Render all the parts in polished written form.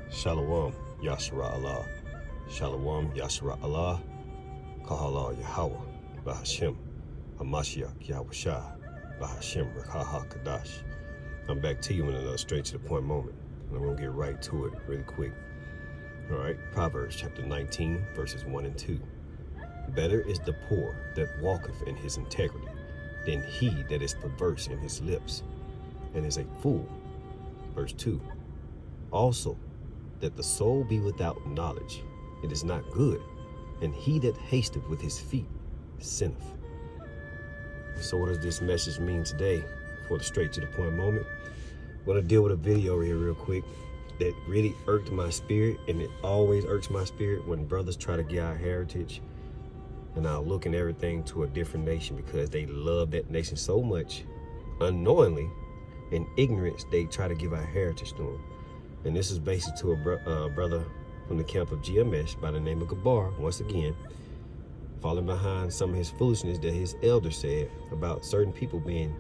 Shalom, Yashra Allah. Shalom, Yashra Allah. Kahala Yahweh, Bahashim, Hamashiach, Yahushua, Bahashim, Rakaha Kadash. I'm back to you in another straight to the point moment. And I'm going to get right to it really quick. All right, Proverbs chapter 19, verses 1 and 2. Better is the poor that walketh in his integrity than he that is perverse in his lips and is a fool. Verse 2. Also, that the soul be without knowledge, it is not good, and he that hasteth with his feet sinneth. So what does this message mean today for the straight to the point moment? I'm going to deal with a video here real quick that really irked my spirit, and it always irks my spirit when brothers try to get our heritage and now look and everything to a different nation because they love that nation so much. Unknowingly, in ignorance, they try to give our heritage to them. And this is basically to a brother from the camp of GMESS by the name of Gabar, once again, falling behind some of his foolishness that his elder said about certain people being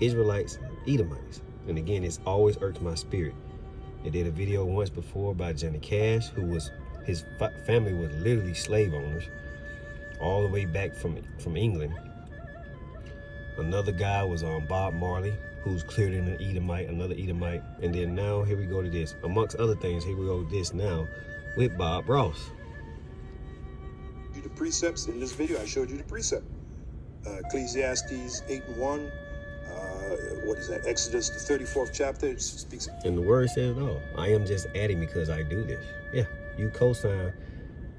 Israelites and Edomites. And again, it's always irked my spirit. They did a video once before by Johnny Cash, who was, his family was literally slave owners, all the way back from England. Another guy was Bob Marley, who's cleared in an Edomite, another Edomite. And then now here we go to this. Amongst other things, here we go to this now with Bob Ross. The precepts in this video, I showed you the precept. Ecclesiastes 8 and 1. What is that? Exodus, the 34th chapter. It speaks. And the word says it all. I am just adding because I do this. Yeah, you co-sign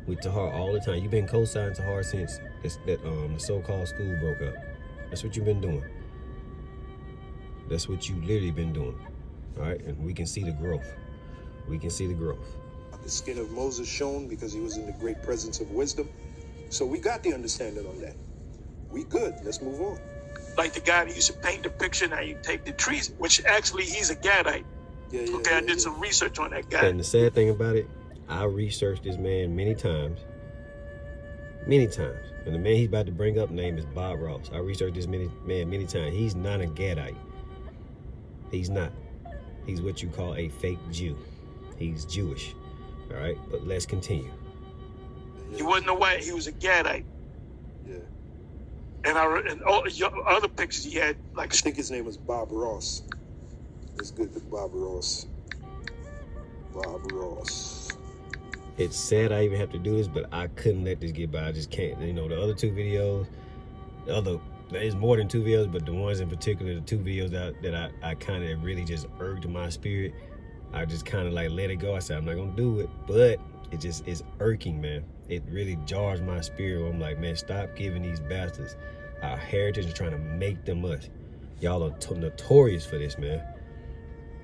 with Tahar all the time. You've been co-signing Tahar since the so-called school broke up. That's what you've been doing. That's what you literally been doing. All right, and we can see the growth. We can see the growth. The skin of Moses shone because he was in the great presence of wisdom. So we got the understanding on that. We good. Let's move on. Like the guy that used to paint the picture, now you take the trees, which actually he's a Gadite. I did some research on that guy. And the sad thing about it, I researched this man many times. And the man he's about to bring up name is Bob Ross. I researched this man many times. He's not a Gadite. He's not. He's what you call a fake Jew. He's Jewish. All right, but let's continue. He wasn't a white, he was a Gadite. Yeah. And all your other pictures he had, like, I think his name was Bob Ross. It's good with Bob Ross. Bob Ross. It's sad I even have to do this, but I couldn't let this get by. I just can't. You know, the other two videos, there's more than two videos, but the ones in particular, the two videos that I kind of really just irked my spirit, I just kind of like let it go. I said, I'm not going to do it, but it just is irking, man. It really jars my spirit. I'm like, man, stop giving these bastards our heritage and trying to make them us. Y'all are notorious for this, man.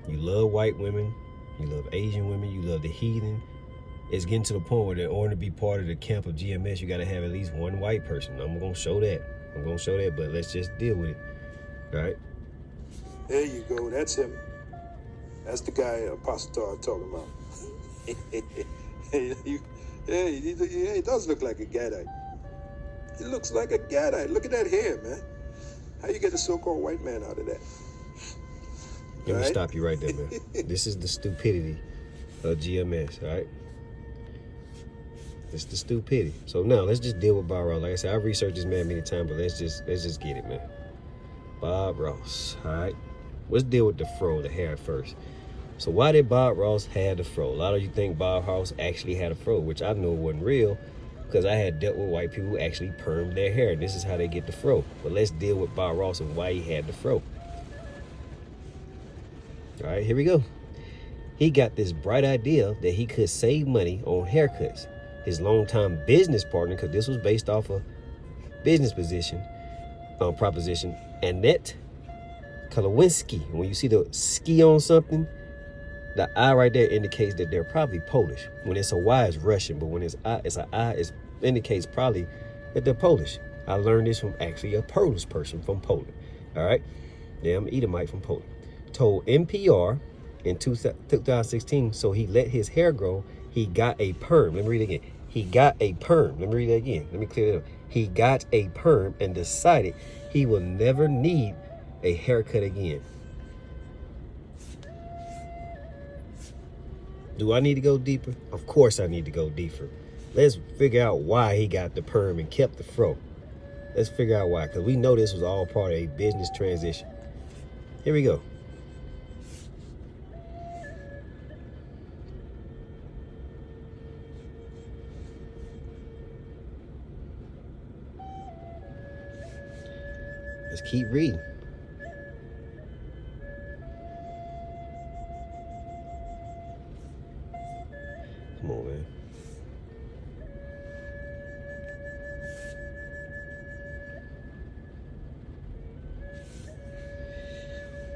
You love white women. You love Asian women. You love the heathen. It's getting to the point where in order to be part of the camp of GMS, you got to have at least one white person. I'm going to show that. But let's just deal with it. All right? There you go. That's him. That's the guy Apostle Tar talking about. He does look like a Gadite. He looks like a Gadite. Look at that hair, man. How you get a so-called white man out of that? Let me stop you right there, man. This is the stupidity of GMS, all right? It's the stupidity. So now let's just deal with Bob Ross. Like I said, I've researched this man many times, but let's just get it, man. Bob Ross, all right? Let's deal with the fro, the hair first. So why did Bob Ross have the fro? A lot of you think Bob Ross actually had a fro, which I know wasn't real because I had dealt with white people who actually permed their hair. This is how they get the fro. But let's deal with Bob Ross and why he had the fro. All right, here we go. He got this bright idea that he could save money on haircuts. His longtime business partner, because this was based off a business proposition, Annette Kolowinski. When you see the ski on something, the I right there indicates that they're probably Polish. When it's a Y, it's Russian, but when it's an I, it indicates probably that they're Polish. I learned this from actually a Polish person from Poland. All right, yeah, I'm an Edomite from Poland. Told NPR in 2016, so he let his hair grow. He got a perm. Let me read it again. He got a perm. Let me read it again. Let me clear it up. He got a perm and decided he will never need a haircut again. Do I need to go deeper? Of course I need to go deeper. Let's figure out why he got the perm and kept the fro. Let's figure out why, because we know this was all part of a business transition. Here we go. Let's keep reading. Come on, man.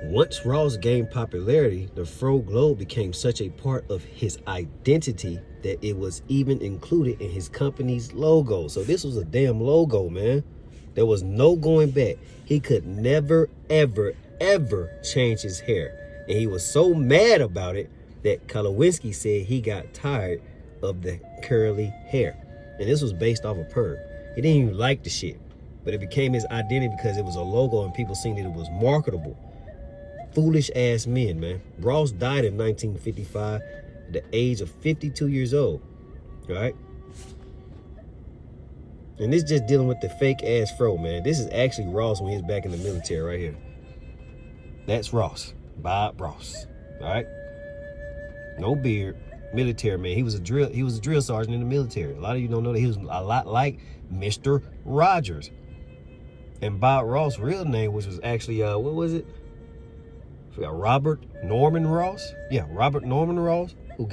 Once Ross gained popularity, the fro globe became such a part of his identity that it was even included in his company's logo. So this was a damn logo, man. There was no going back. He could never, ever, ever change his hair. And he was so mad about it that Kalowinski said he got tired of the curly hair. And this was based off a perm. He didn't even like the shit. But it became his identity because it was a logo and people seen that it was marketable. Foolish ass men, man. Ross died in 1955 at the age of 52 years old. Right? And this just dealing with the fake ass fro, man. This is actually Ross when he was back in the military right here. That's Ross. Bob Ross. All right? No beard. Military man. He was a drill sergeant in the military. A lot of you don't know that he was a lot like Mr. Rogers. And Bob Ross' real name, which was actually what was it? I forgot, Robert Norman Ross. Yeah, Robert Norman Ross, who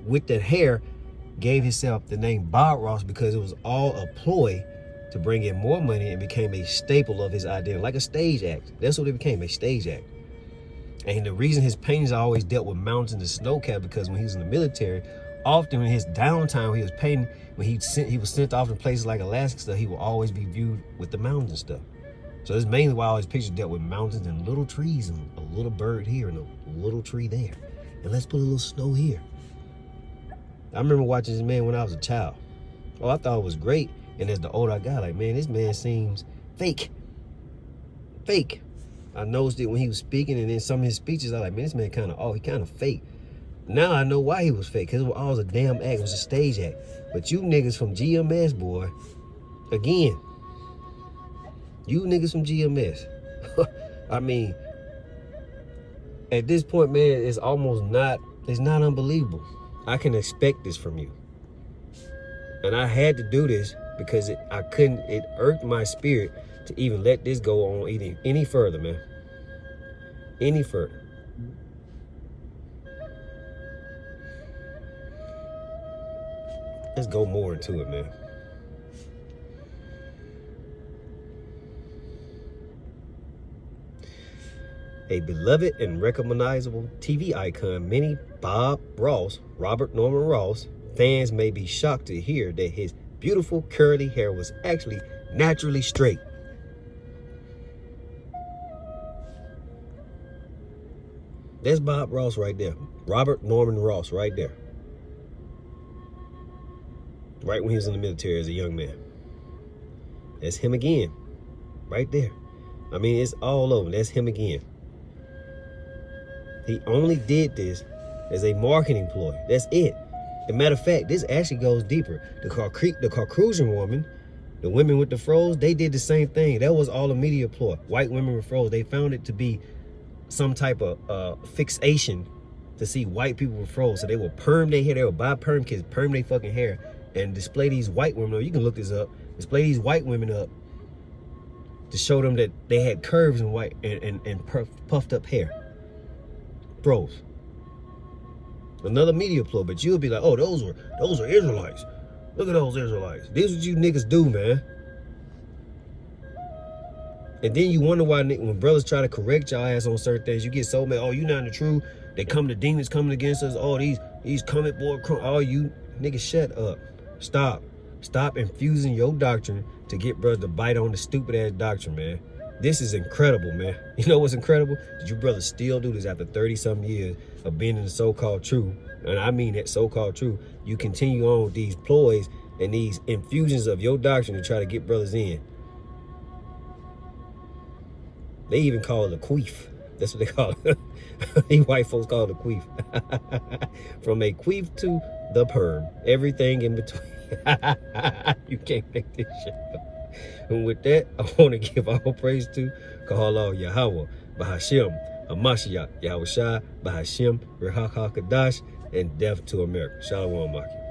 with that hair gave himself the name Bob Ross because it was all a ploy to bring in more money and became a staple of his identity, like a stage act. That's what it became, a stage act. And the reason his paintings always dealt with mountains and snow cap, because when he was in the military, often in his downtime, he was painting, when he was sent off to places like Alaska stuff, he will always be viewed with the mountains and stuff. So that's mainly why all his pictures dealt with mountains and little trees and a little bird here and a little tree there. And let's put a little snow here. I remember watching this man when I was a child. Oh, I thought it was great. And as the older I got, like, man, this man seems fake. Fake. I noticed it when he was speaking, and in some of his speeches, I was like, man, this man he kind of fake. Now I know why he was fake, because it was all a damn act. It was a stage act. But you niggas from GMS, boy, again, you niggas from GMS. I mean, at this point, man, it's not unbelievable. I can expect this from you. And I had to do this because it irked my spirit to even let this go on any further, man. Any further. Let's go more into it, man. A beloved and recognizable TV icon, mini Bob Ross, Robert Norman Ross, fans may be shocked to hear that his beautiful curly hair was actually naturally straight. That's Bob Ross right there. Robert Norman Ross right there. Right when he was in the military as a young man. That's him again. Right there. I mean, it's all over. That's him again. He only did this as a marketing ploy. That's it. As a matter of fact, this actually goes deeper. The Caucasian woman, the women with the froze, they did the same thing. That was all a media ploy. White women with froze, they found it to be some type of fixation to see white people with froze. So they will perm their hair. They will buy perm kits, perm their fucking hair, and display these white women. You can look this up. Display these white women up to show them that they had curves and white and puffed up hair. Froze. Another media ploy, but you'll be like, oh, those are Israelites. Look at those Israelites. This is what you niggas do, man. And then you wonder why when brothers try to correct your ass on certain things, you get so mad. Oh, you not in the truth. They come to demons coming against us. Oh, these comment boy, oh, you niggas, shut up. Stop infusing your doctrine to get brothers to bite on the stupid ass doctrine, man. This is incredible, man. You know what's incredible? That you brothers still do this after 30-something years of being in the so-called truth. And I mean that so-called truth. You continue on with these ploys and these infusions of your doctrine to try to get brothers in. They even call it a queef. That's what they call it. These white folks call it a queef. From a queef to the perm. Everything in between. You can't make this shit up. And with that, I want to give all praise to Kahala Yahweh, Bahashim, Hamashiach, Yahushua, Bahashim, Rehakakadash, and death to America. Shalom, Maki.